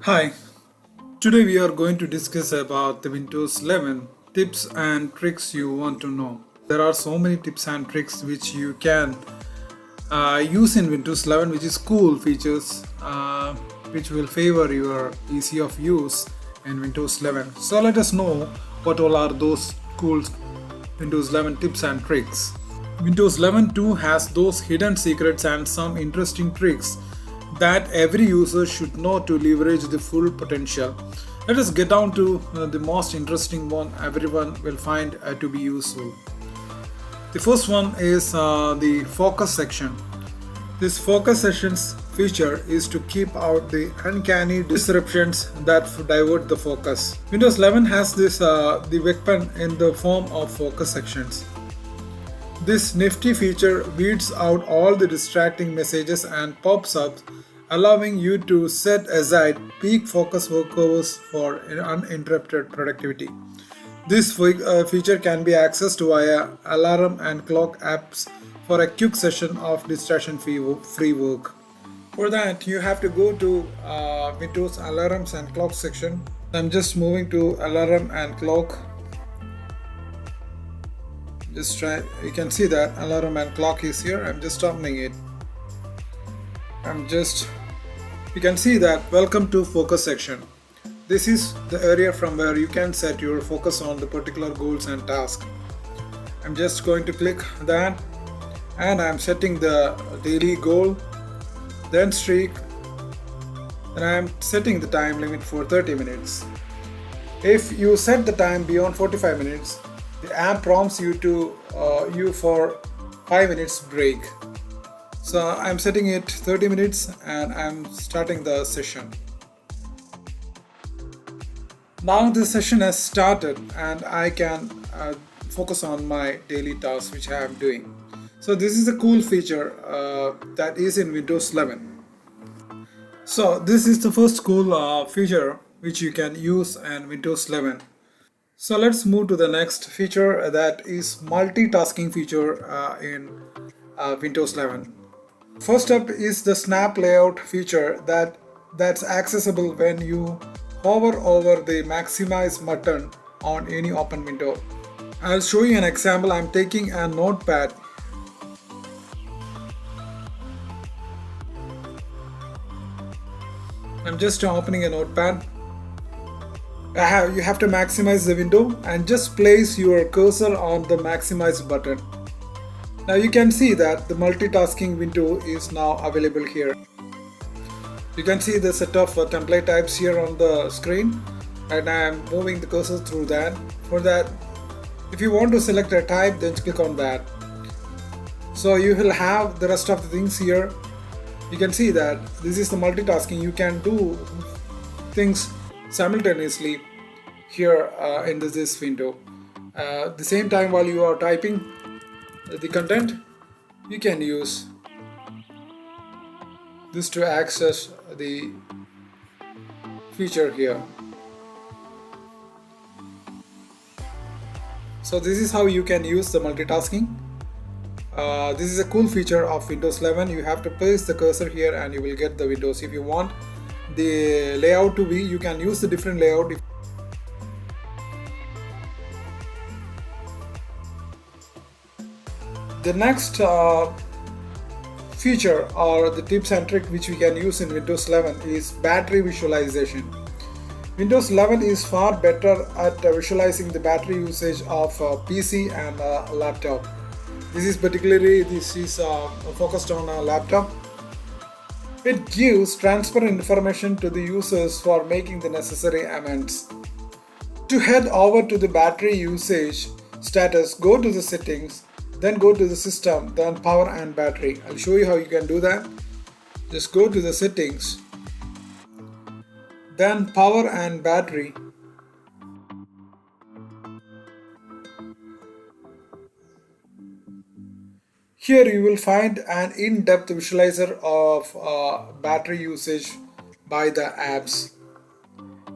Hi, today we are going to discuss about the Windows 11 tips and tricks you want to know. There are so many tips and tricks which you can use in Windows 11, which is cool features which will favor your easy of use in Windows 11. So let us know what all are those cool Windows 11 tips and tricks. Windows 11 too has those hidden secrets and some interesting tricks that every user should know to leverage the full potential. Let us get down to the most interesting one everyone will find to be useful. The first one is the focus section. This focus sections feature is to keep out the uncanny disruptions that divert the focus. Windows 11 has this the weapon in the form of focus sections. This nifty feature weeds out all the distracting messages and pops ups, allowing you to set aside peak focus work hours for uninterrupted productivity. This feature can be accessed via alarm and clock apps for a quick session of distraction-free work. For that, you have to go to Windows Alarms and Clock section. I'm just moving to Alarm and Clock. You can see that alarm and clock is here. I'm just opening it. You can see that welcome to focus section. This is the area from where you can set your focus on the particular goals and tasks. I'm just going to click that and I'm setting the daily goal, then streak, and I'm setting the time limit for 30 minutes. If you set the time beyond 45 minutes, the app prompts you for 5 minutes break. So I'm setting it 30 minutes and I'm starting the session. Now the session has started and I can focus on my daily tasks which I am doing. So this is a cool feature that is in Windows 11. So this is the first cool feature which you can use in Windows 11. So let's move to the next feature, that is multitasking feature in Windows 11. First up is the snap layout feature that's accessible when you hover over the maximize button on any open window. I'll show you an example. I'm taking a notepad. I'm just opening a notepad. You have to maximize the window and just place your cursor on the maximize button. Now you can see that the multitasking window is now available here. You can see the set of template types here on the screen and I am moving the cursor through that. For that, if you want to select a type, then click on that. So you will have the rest of the things here. You can see that this is the multitasking. You can do things simultaneously here in this window. At the same time, while you are typing the content, you can use this to access the feature here. So this is how you can use the multitasking. This is a cool feature of Windows 11. You have to place the cursor here and you will get the windows. If you want the layout to be, you can use the different layout. The next feature or the tips and trick which we can use in Windows 11 is battery visualization. Windows 11 is far better at visualizing the battery usage of PC and laptop. This is focused on a laptop. It gives transparent information to the users for making the necessary amends. To head over to the battery usage status, go to the settings, then go to the system, then power and battery. I'll show you how you can do that. Just go to the settings, then power and battery. Here you will find an in-depth visualizer of battery usage by the apps.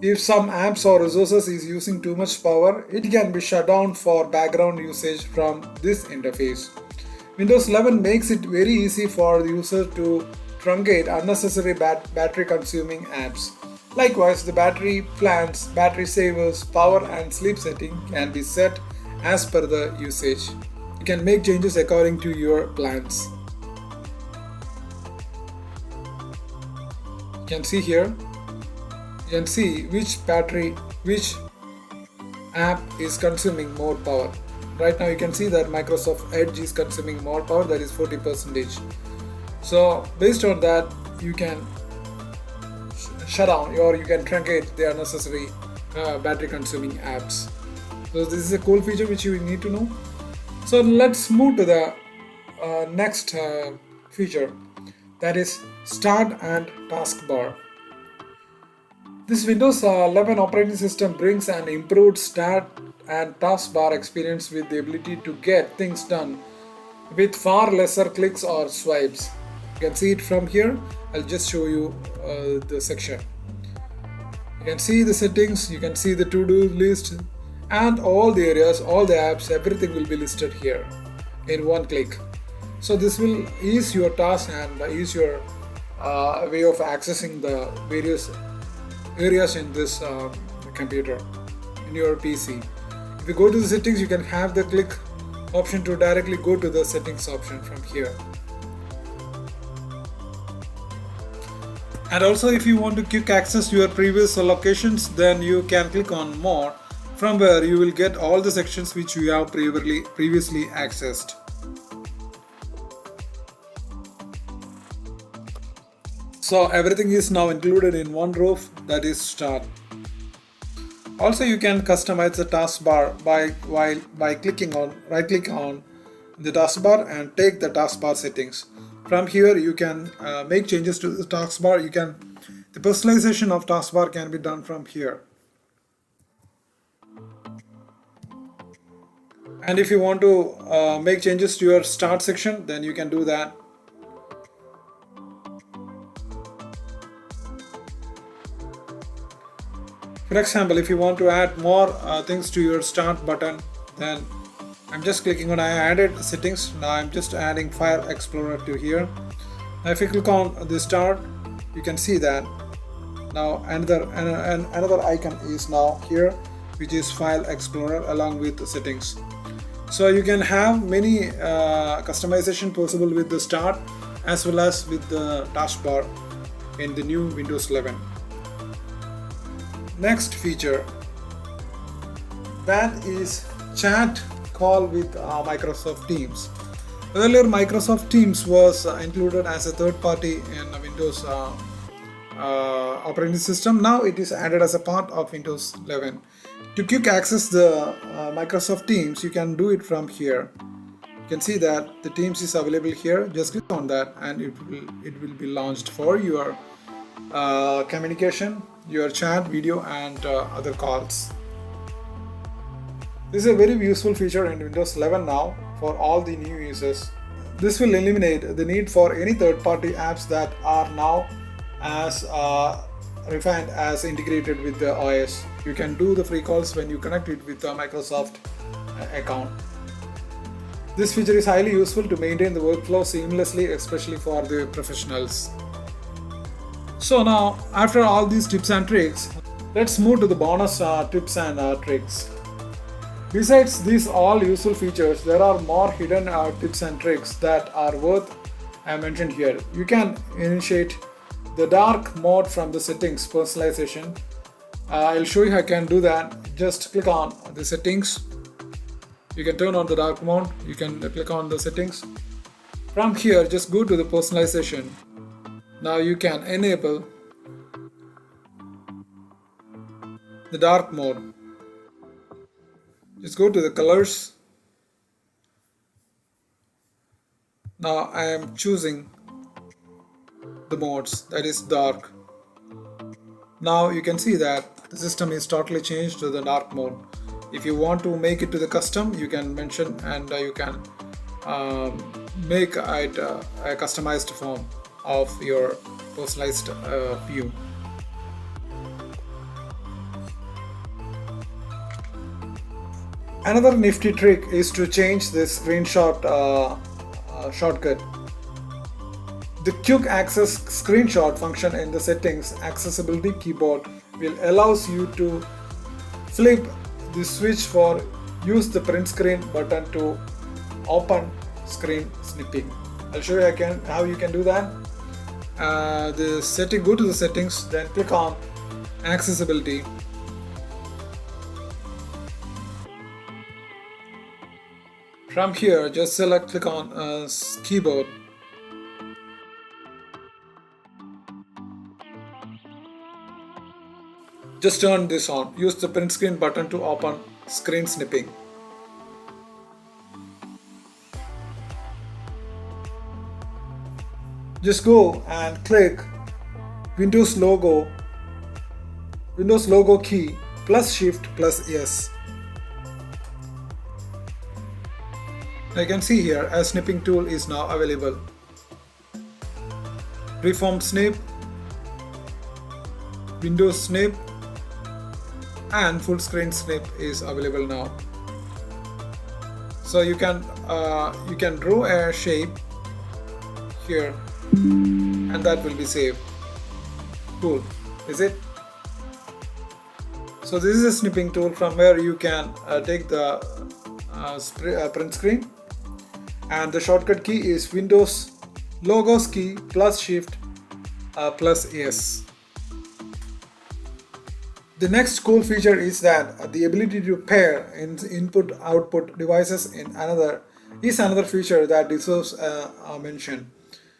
If some apps or resources is using too much power, it can be shut down for background usage from this interface. Windows 11 makes it very easy for the user to truncate unnecessary battery consuming apps. Likewise, the battery plans, battery savers, power and sleep setting can be set as per the usage. You can make changes according to your plans. You can see here, you can see which app is consuming more power. Right now you can see that Microsoft Edge is consuming more power, that is 40%. So based on that, you can shut down or you can truncate the unnecessary battery consuming apps. So this is a cool feature which you need to know. So let's move to the next feature, that is Start and Taskbar. This Windows 11 operating system brings an improved Start and Taskbar experience with the ability to get things done with far lesser clicks or swipes. You can see it from here. I'll just show you the section. You can see the settings, you can see the to-do list and all the areas, all the apps, everything will be listed here in one click. So this will ease your task and ease your way of accessing the various areas in this computer, in your PC. If you go to the settings, you can have the click option to directly go to the settings option from here. And also if you want to quick access to your previous locations, then you can click on more, from where you will get all the sections which you have previously accessed. So everything is now included in one roof, that is Start. Also you can customize the taskbar by clicking on right click on the taskbar and take the taskbar settings. From here you can make changes to the taskbar. The personalization of taskbar can be done from here. And if you want to make changes to your Start section, then you can do that. For example, if you want to add more things to your Start button, then I'm just clicking on I added settings. Now I'm just adding File Explorer to here. Now if you click on the Start, you can see that now another icon is now here, which is File Explorer along with the settings. So you can have many customization possible with the Start as well as with the taskbar in the new Windows 11. Next feature, that is chat call with Microsoft Teams. Earlier Microsoft Teams was included as a third party in Windows operating system. Now it is added as a part of Windows 11. To quick access the Microsoft Teams, you can do it from here. You can see that the Teams is available here. Just click on that and it will be launched for your communication, your chat, video and other calls. This is a very useful feature in Windows 11 now for all the new users. This will eliminate the need for any third-party apps that are now as refined as integrated with the OS. You can do the free calls when you connect it with the Microsoft account. This feature is highly useful to maintain the workflow seamlessly, especially for the professionals. So now, after all these tips and tricks, let's move to the bonus tips and tricks. Besides these all useful features, there are more hidden tips and tricks that are worth mentioned here. You can initiate the dark mode from the settings personalization. I'll show you how I can do that. Just click on the settings. You can turn on the dark mode. You can click on the settings. From here, just go to the personalization. Now you can enable the dark mode. Just go to the colors. Now I am choosing the modes, that is dark. Now you can see that the system is totally changed to the dark mode. If you want to make it to the custom, you can mention and you can make it a customized form of your personalized view. Another nifty trick is to change the screenshot shortcut. The quick access screenshot function in the settings accessibility keyboard will allows you to flip the switch for use the print screen button to open screen snipping. I'll show you how you can do that. Go to the settings, then click on accessibility. From here, just click on keyboard. Just turn this on. Use the print screen button to open screen snipping. Just go and click Windows logo key plus Shift plus S. I can see here a snipping tool is now available. Reform snip, Windows snip, and full screen snip is available now. So you can draw a shape here, and that will be saved. Cool, is it? So this is a snipping tool from where you can take the print screen, and the shortcut key is Windows logos key plus Shift plus S. The next cool feature is that the ability to pair input-output devices is another feature that deserves a mention.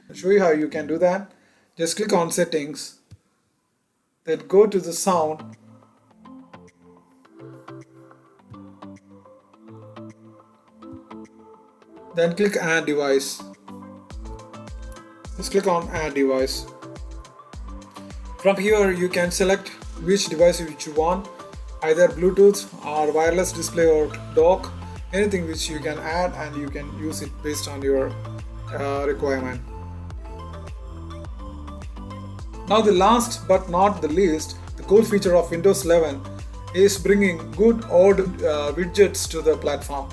I'll show you how you can do that. Just click on settings, then go to the sound, then click add device. Just click on add device. From here you can select which device which you want, either Bluetooth or wireless display or dock, anything which you can add, and you can use it based on your requirement. Now the last but not the least, the cool feature of Windows 11 is bringing good old widgets to the platform.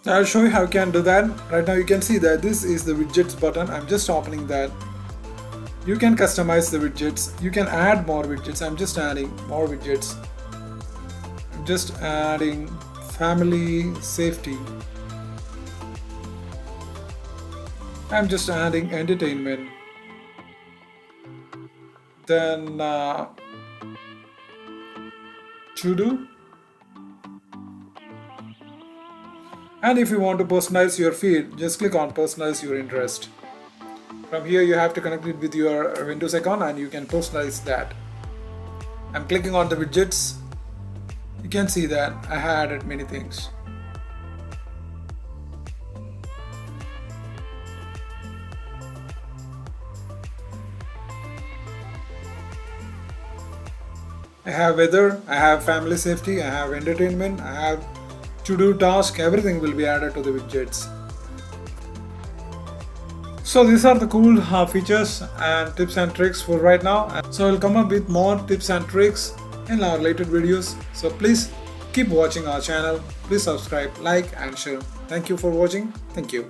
I'll show you how you can do that. Right now you can see that this is the widgets button. I'm just opening that. You can customize the widgets. You can add more widgets. I'm just adding more widgets. I'm just adding family safety. I'm just adding entertainment. Then to do. And if you want to personalize your feed, just click on personalize your interest. From here you have to connect it with your Windows account and you can personalize that. I'm clicking on the widgets. You can see that I have added many things. I have weather, I have family safety, I have entertainment, I have to-do task, everything will be added to the widgets. So these are the cool features and tips and tricks for right now. So I'll come up with more tips and tricks in our related videos. So please keep watching our channel. Please subscribe, like and share. Thank you for watching. Thank you.